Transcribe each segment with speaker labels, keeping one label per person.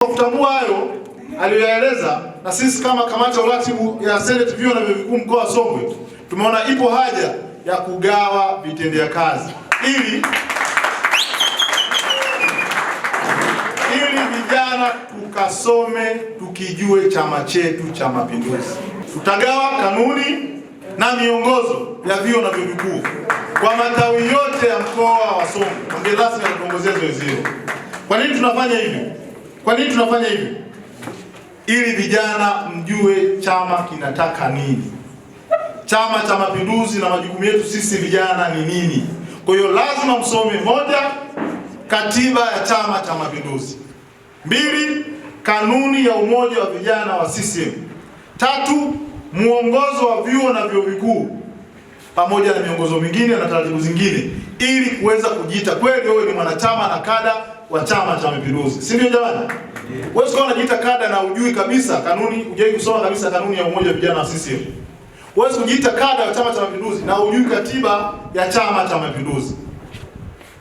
Speaker 1: Kutambua hayo aliyoyaeleza, na sisi kama kamati ya uratibu ya Senate vyuo na vyuo vikuu mkoa wa Songwe tumeona ipo haja ya kugawa vitendea kazi ili vijana tukasome tukijue chama chetu cha Mapinduzi. Tutagawa kanuni na miongozo ya vyuo na vyuo vikuu kwa matawi yote ya mkoa wa Songwe. Mgeni rasmi anatuongozea zoezi hilo. Kwa nini tunafanya hivi? Ili vijana mjue chama kinataka nini, Chama cha Mapinduzi na majukumu yetu sisi vijana ni nini. Kwa hiyo lazima msome: moja, katiba ya Chama cha Mapinduzi; mbili, kanuni ya umoja wa vijana wa CCM; tatu, muongozo wa vyuo na vyuo vikuu pamoja na miongozo mingine na taratibu zingine, ili kuweza kujiita kweli wewe ni mwanachama na kada wa Chama cha Mapinduzi. Si ndio jamani? Wewe sio unajiita kada na ujui kabisa kanuni, hujai kusoma kabisa kanuni ya umoja wa vijana wa CCM. Wewe kujiita kada wa Chama cha Mapinduzi na ujui katiba ya Chama cha Mapinduzi,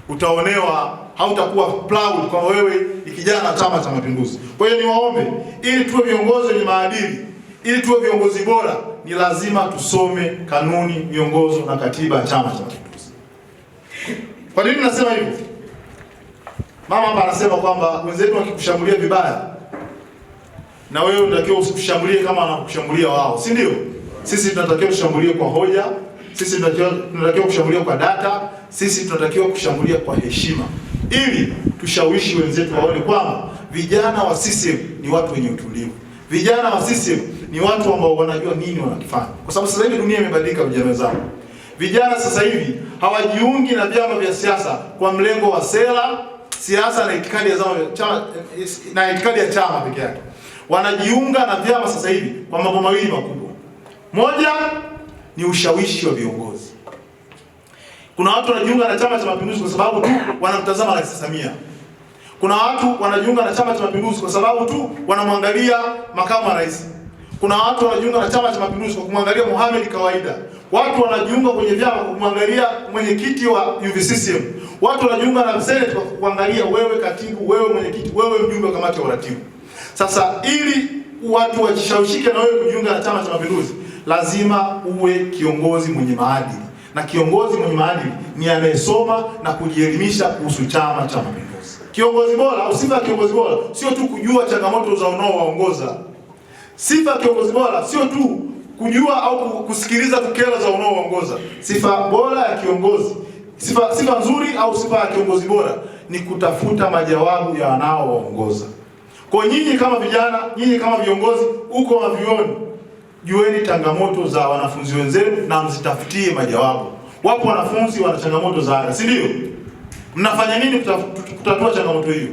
Speaker 1: utaonewa, hautakuwa proud kama wewe ni kijana wa Chama cha Mapinduzi. Kwa hiyo niwaombe, ili tuwe viongozi wenye maadili, ili tuwe viongozi bora, ni lazima tusome kanuni, miongozo na katiba ya Chama cha Mapinduzi. Kwa nini nasema hivyo? Mama hapa anasema kwamba wenzetu wakikushambulia vibaya, na wewe unatakiwa usikushambulie kama wanakushambulia wao, si ndio? Sisi tunatakiwa kushambulia kwa hoja, sisi tunatakiwa kushambulia kwa data, sisi tunatakiwa kushambulia kwa heshima, ili tushawishi wenzetu waone kwamba vijana wa CCM ni watu wenye utulivu. Vijana wa CCM ni watu ambao wanajua nini wanakifanya. Kwa sababu sasa hivi dunia imebadilika, vijana wenzangu. Vijana sasa hivi hawajiungi na vyama vya siasa kwa mlengo wa sera, siasa na itikadi ya chama pekee yake. Wanajiunga na vyama sasa hivi kwa mambo mawili makubwa. Moja ni ushawishi wa viongozi. Kuna watu wanajiunga na Chama cha Mapinduzi kwa sababu tu wanamtazama Rais Samia. Kuna watu wanajiunga na Chama cha Mapinduzi kwa sababu tu wanamwangalia makamu wa rais. Kuna watu wanajiunga na Chama cha Mapinduzi kwa kumwangalia Mohamed kawaida. Watu wanajiunga kwenye vyama kwa kumwangalia mwenyekiti wa UVCCM. Watu wanajiunga na Senate kwa kuangalia wewe katibu, wewe mwenyekiti, wewe mjumbe wa kamati ya uratibu. Sasa ili watu wajishawishike na wewe kujiunga na Chama cha Mapinduzi, lazima uwe kiongozi mwenye maadili. Na kiongozi mwenye maadili ni anayesoma na kujielimisha kuhusu Chama cha Mapinduzi. Kiongozi bora au sifa ya kiongozi bora sio tu kujua changamoto za unaowaongoza. Sifa ya kiongozi bora sio tu kujua au kusikiliza kero za unaowaongoza. Sifa bora ya kiongozi, sifa nzuri au sifa ya kiongozi bora ni kutafuta majawabu ya wanaowaongoza. Kwa nyinyi kama vijana, nyinyi kama viongozi uko mavyuoni, jueni changamoto za wanafunzi wenzenu na mzitafutie majawabu. Wapo wanafunzi wana changamoto za ada, si ndio? Mnafanya nini kutatua changamoto hiyo?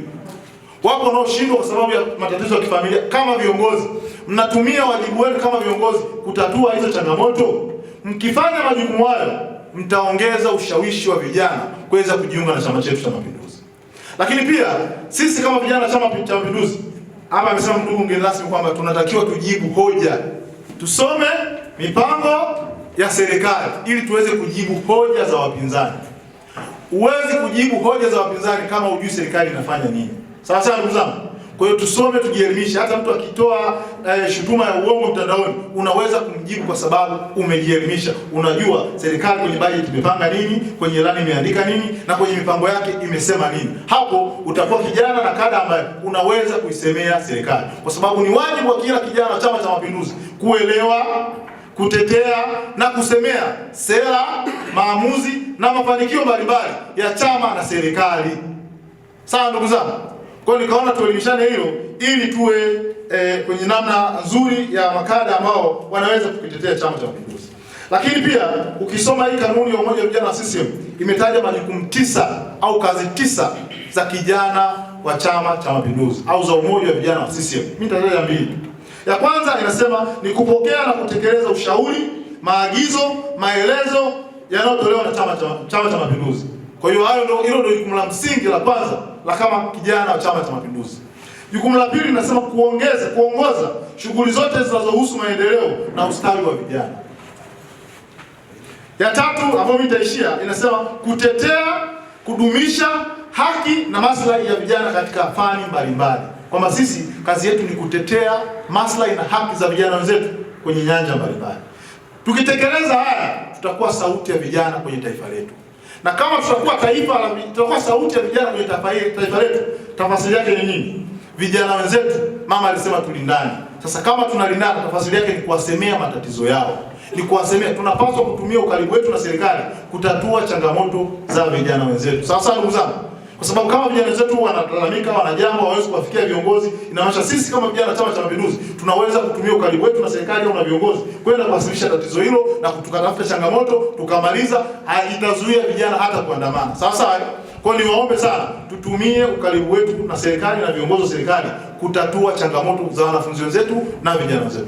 Speaker 1: Wapo wanaoshindwa kwa sababu ya matatizo ya kifamilia. Kama viongozi, mnatumia wajibu wenu kama viongozi kutatua hizo changamoto. Mkifanya majukumu hayo, mtaongeza ushawishi wa vijana kuweza kujiunga na chama chetu cha Mapinduzi. Lakini pia sisi kama vijana chama cha Mapinduzi, hapa amesema ndugu mgeni rasmi kwamba tunatakiwa tujibu hoja. Tusome mipango ya serikali ili tuweze kujibu hoja za wapinzani. Huwezi kujibu hoja za wapinzani kama hujui serikali inafanya nini. Sawa sawa ndugu zangu. Kwa hiyo tusome, tujielimishe. Hata mtu akitoa shutuma ya uongo mtandaoni, unaweza kumjibu kwa sababu umejielimisha. Unajua serikali kwenye budget imepanga nini, kwenye ilani imeandika nini, na kwenye mipango yake imesema nini. Hapo utakuwa kijana na kada ambaye unaweza kuisemea serikali. Kwa sababu ni wajibu wa kila kijana wa Chama cha Mapinduzi kuelewa, kutetea na kusemea sera, maamuzi na mafanikio mbalimbali ya chama na serikali. Sawa ndugu zangu. Kwa hiyo nikaona tuelimishane hilo ili tuwe kwenye namna nzuri ya makada ambao wanaweza kukitetea Chama cha Mapinduzi. Lakini pia ukisoma hii kanuni ya umoja wa vijana wa CCM imetaja majukumu 9 au kazi 9 za kijana wa Chama cha Mapinduzi au za umoja wa vijana wa CCM. Mimi nitataja 2. Ya kwanza inasema ni kupokea na kutekeleza ushauri, maagizo, maelezo yanayotolewa na Chama cha Mapinduzi. Kwa hiyo hilo ndio jukumu la msingi la kwanza la kama kijana wa Chama cha Mapinduzi. Jukumu la pili linasema kuongoza shughuli zote zinazohusu maendeleo na ustawi wa vijana. Ya tatu ambayo nitaishia inasema kutetea, kudumisha haki na maslahi ya vijana katika fani mbalimbali. kwamba sisi kazi yetu ni kutetea maslahi na haki za vijana wenzetu kwenye nyanja mbalimbali. Tukitekeleza haya, tutakuwa sauti ya vijana kwenye taifa letu, na kama tutakuwa sauti ya vijana kwenye taifa letu, tafasiri yake ni nini? Vijana wenzetu, mama alisema tulindane. Sasa kama tunalindana, tafasiri yake ni kuwasemea matatizo yao, ni kuwasemea. Tunapaswa kutumia ukaribu wetu na serikali kutatua changamoto za vijana wenzetu. Sasa ndugu zangu, kwa sababu kama vijana wenzetu wanalalamika, wanajambo, hawawezi kuwafikia viongozi, inamaanisha sisi kama vijana Chama cha Mapinduzi tunaweza kutumia ukaribu wetu na serikali au na viongozi kwenda kuwasilisha tatizo hilo na tukatafuta changamoto tukamaliza. Haitazuia vijana hata kuandamana. Sawa. Kwa hiyo niwaombe sana tutumie ukaribu wetu na serikali na viongozi wa serikali kutatua changamoto za wanafunzi wenzetu na vijana wenzetu.